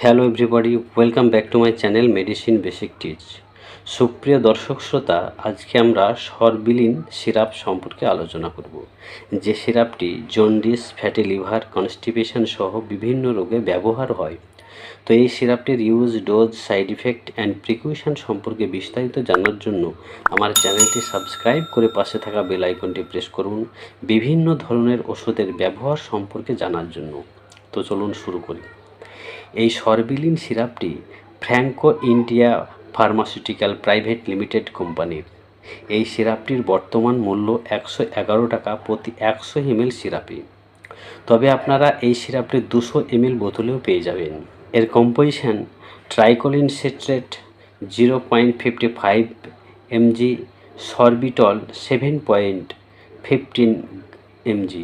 Hello everybody, welcome back to my channel medicine basic teach. সুপ্রিয় দর্শক শ্রোতা, আজকে আমরা সরবিলিন সিরাপ সম্পর্কে আলোচনা করব। যে সিরাপটি জন্ডিস, ফ্যাটি লিভার, কনস্টিপেশন সহ বিভিন্ন রোগে ব্যবহার হয়। তো এই সিরাপটির use, dose, side effect and precaution সম্পর্কে বিস্তারিত জানার জন্য আমার চ্যানেলটি সাবস্ক্রাইব করে পাশে থাকা বেল আইকনটি প্রেস করুন বিভিন্ন ধরনের ওষুধের ব্যবহার সম্পর্কে জানার জন্য। তো চলুন শুরু করি। এই সরবিলিন সিরাপটি Franco India pharmaceutical private limited কোম্পানির। এই সিরাপটির বর্তমান মূল্য 111 টাকা প্রতি 100 ml সিরাপে। তবে আপনারা এই সিরাপটি 200 ml বোতলেও পেয়ে যাবেন। এর composition: tricholine citrate 0.55 mg, sorbitol 7.15 mg,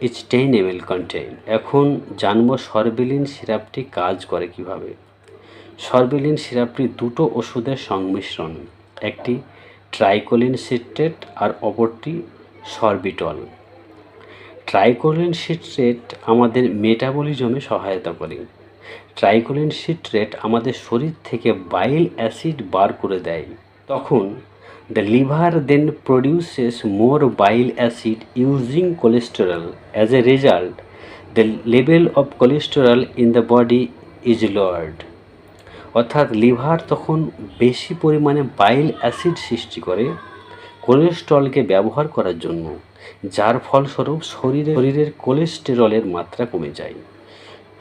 each 10 ml contain. এখন জানবো সরবিলিন সিরাপটি কাজ করে কিভাবে। সরবিলিন সিরাপটি দুটো ওষুধের সংমিশ্রণ, একটি ট্রাইকোলিন সিট্রেট আর অপরটি সরবিটল। ট্রাইকোলিন সিট্রেট আমাদের মেটাবলিজমে সহায়তা করে। ট্রাইকোলিন সিট্রেট আমাদের শরীর থেকে বাইল অ্যাসিড বার করে দেয়। তখন the liver then produces more bile acid using cholesterol. As a result, the level of cholesterol in the body is lowered. অর্থাৎ লিভার তখন বেশি পরিমাণে বাইল অ্যাসিড সৃষ্টি করে কোলেস্টেরলকে ব্যবহার করার জন্য, যার ফলস্বরূপ শরীরের কোলেস্টেরলের মাত্রা কমে যায়।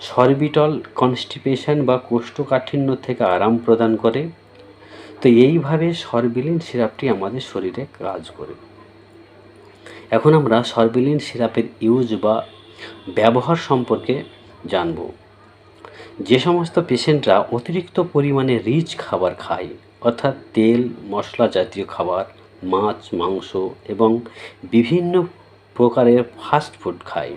সরবিটল কনস্টিপেশন বা কোষ্ঠকাঠিন্য থেকে আরাম প্রদান করে। তো এইভাবে সরবিলিন সিরাপটি আমাদের শরীরে কাজ করে। এখন আমরা সরবিলিন সিরাপের ইউজ বা ব্যবহার সম্পর্কে জানব। যে সমস্ত পেশেন্টরা অতিরিক্ত পরিমাণে রিচ খাবার খায়, অর্থাৎ তেল মশলা জাতীয় খাবার, মাছ, মাংস এবং বিভিন্ন প্রকারের ফাস্ট ফুড খায়,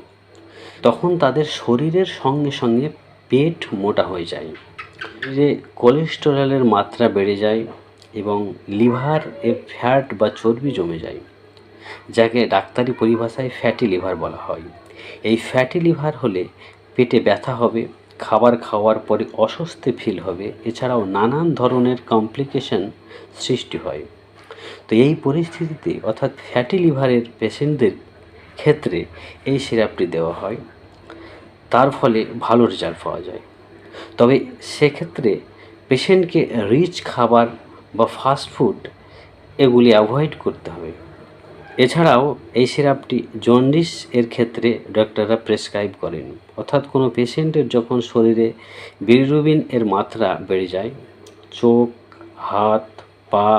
তখন তাদের শরীরের সঙ্গে সঙ্গে পেট মোটা হয়ে যায়, শরীরে কোলেস্টেরলের মাত্রা বেড়ে যায় এবং লিভারে ফ্যাট বা চর্বি জমে যায়, যাকে ডাক্তারি পরিভাষায় ফ্যাটি লিভার বলা হয়। এই ফ্যাটি লিভার হলে পেটে ব্যথা হবে, খাবার খাওয়ার পরে অস্বস্তি ফিল হবে, এছাড়াও নানান ধরনের কমপ্লিকেশন সৃষ্টি হয়। তো এই পরিস্থিতিতে অর্থাৎ ফ্যাটি লিভারের পেশেন্টদের ক্ষেত্রে এই সিরাপটি দেওয়া হয়, তার ফলে ভালো রেজাল্ট পাওয়া যায়। তবে সেক্ষেত্রে পেশেন্টকে রিচ খাবার বা ফাস্ট ফুড এগুলি অ্যাভয়েড করতে হবে। এছাড়াও এই সিরাপটি জন্ডিস এর ক্ষেত্রে ডক্টররা প্রেসক্রাইব করেন, অর্থাৎ কোনো পেশেন্টের যখন শরীরে বিলিরুবিন এর মাত্রা বেড়ে যায়, চোখ, হাত, পা,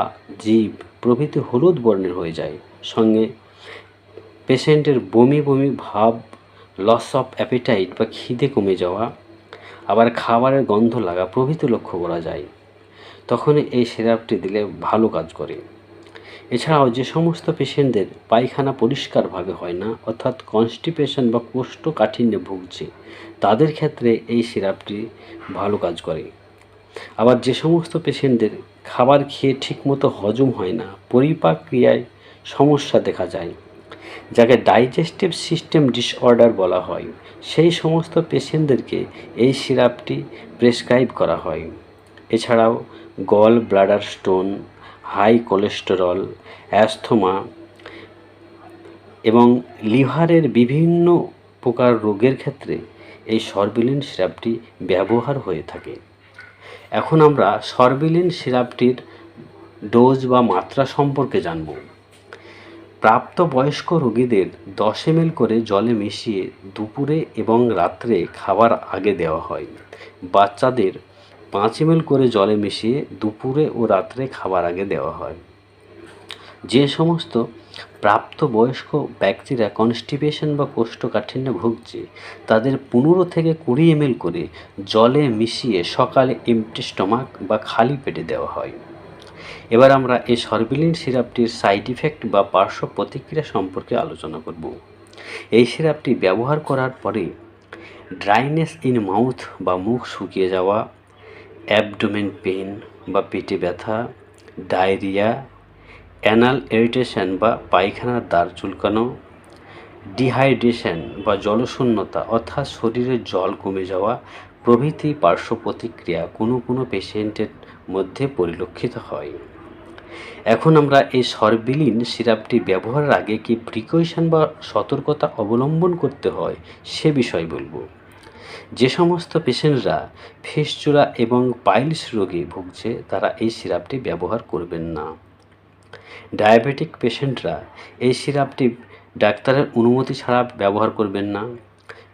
জিভ প্রভৃতি হলুদ বর্ণের হয়ে যায়, সঙ্গে পেশেন্টের বমি বমি ভাব, লস অফ অ্যাপিটাইট বা খিদে কমে যাওয়া, আবার খাবারের গন্ধ লাগা প্রভৃতি লক্ষ্য করা যায়, তখন এই সিরাপটি দিলে ভালো কাজ করে। এছাড়াও যে সমস্ত পেশেন্টদের পায়খানা পরিষ্কারভাবে হয় না, অর্থাৎ কনস্টিপেশন বা কোষ্ঠকাঠিন্যে ভুগছে, তাদের ক্ষেত্রে এই সিরাপটি ভালো কাজ করে। আবার যে সমস্ত পেশেন্টদের খাবার খেয়ে ঠিকমতো হজম হয় না, পরিপাক ক্রিয়ায় সমস্যা দেখা যায়, যাকে ডাইজেস্টিভ সিস্টেম ডিসঅর্ডার বলা হয়, সেই সমস্ত পেশেন্টদেরকে এই সিরাপটি প্রেসক্রাইব করা হয়। এছাড়াও gall bladder stone, high cholesterol, asthma এবং লিভারের বিভিন্ন প্রকার রোগের ক্ষেত্রে এই সরবিলিন সিরাপটি ব্যবহার হয়ে থাকে। এখন আমরা সরবিলিন সিরাপটির ডোজ বা মাত্রা সম্পর্কে জানব। প্রাপ্তবয়স্ক রোগীদের 10 ml করে জলে মিশিয়ে দুপুরে এবং রাত্রে খাবার আগে দেওয়া হয়। বাচ্চাদের 5 ml করে জলে মিশিয়ে দুপুরে ও রাত্রে খাবার আগে দেওয়া হয়। যে সমস্ত প্রাপ্তবয়স্ক ব্যক্তিরা কনস্টিপেশন বা কোষ্ঠকাঠিন্যে ভুগছে, তাদের 15 থেকে 20 ml করে জলে মিশিয়ে সকালে এমটি স্টমাক বা খালি পেটে দেওয়া হয়। এবার আমরা এই সরবিলিন সিরাপটির সাইড ইফেক্ট বা পার্শ্ব প্রতিক্রিয়া সম্পর্কে আলোচনা করব। এই সিরাপটি ব্যবহার করার পরে ড্রাইনেস ইন মাউথ বা মুখ শুকিয়ে যাওয়া, অ্যাবডোমেন পেন বা পেটে ব্যথা, ডায়রিয়া, অ্যানাল ইরিটেশন বা পায়খানার দ্বার চুলকানো, ডিহাইড্রেশন বা জলশূন্যতা অর্থাৎ শরীরে জল কমে যাওয়া, প্রভৃতি পার্শ্ব প্রতিক্রিয়া কোনো পেশেন্টের মধ্যে পরিলক্ষিত হয়। এখন আমরা এই সরবিলিন সিরাপটি ব্যবহারের আগে কি প্রিকশন বা সতর্কতা অবলম্বন করতে হয় সে বিষয় বলবো। যে সমস্ত পেশেন্টরা ফিস্টুলা এবং পাইলস রোগে ভুগছে তারা এই সিরাপটি ব্যবহার করবেন না। ডায়াবেটিক পেশেন্টরা এই সিরাপটি ডাক্তারের অনুমতি ছাড়া ব্যবহার করবেন না।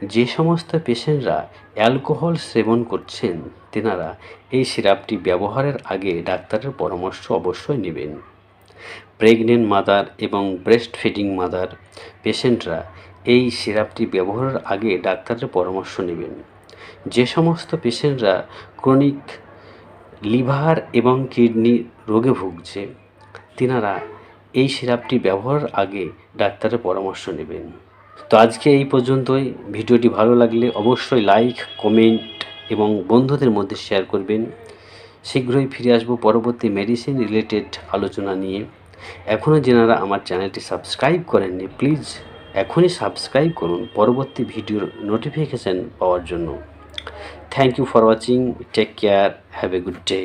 যে সমস্ত পেশেন্টরা অ্যালকোহল সেবন করছেন তেনারা এই সিরাপটি ব্যবহারের আগে ডাক্তারের পরামর্শ অবশ্যই নেবেন। প্রেগনেন্ট মাদার এবং ব্রেস্ট ফিডিং মাদার পেশেন্টরা এই সিরাপটি ব্যবহারের আগে ডাক্তারের পরামর্শ নেবেন। যে সমস্ত পেশেন্টরা ক্রনিক লিভার এবং কিডনি রোগে ভুগছে তেনারা এই সিরাপটি ব্যবহারের আগে ডাক্তারের পরামর্শ নেবেন। তো আজকে এই পর্যন্তই। ভিডিওটি ভালো লাগলে অবশ্যই লাইক, কমেন্ট এবং বন্ধুদের মধ্যে শেয়ার করবেন। শীঘ্রই ফিরে আসবো পরবর্তী মেডিসিন রিলেটেড আলোচনা নিয়ে। এখনও যেনারা আমার চ্যানেলটি সাবস্ক্রাইব করেননি প্লিজ এখনই সাবস্ক্রাইব করুন পরবর্তী ভিডিওর নোটিফিকেশান পাওয়ার জন্য। Thank you for watching. Take care. Have a good day.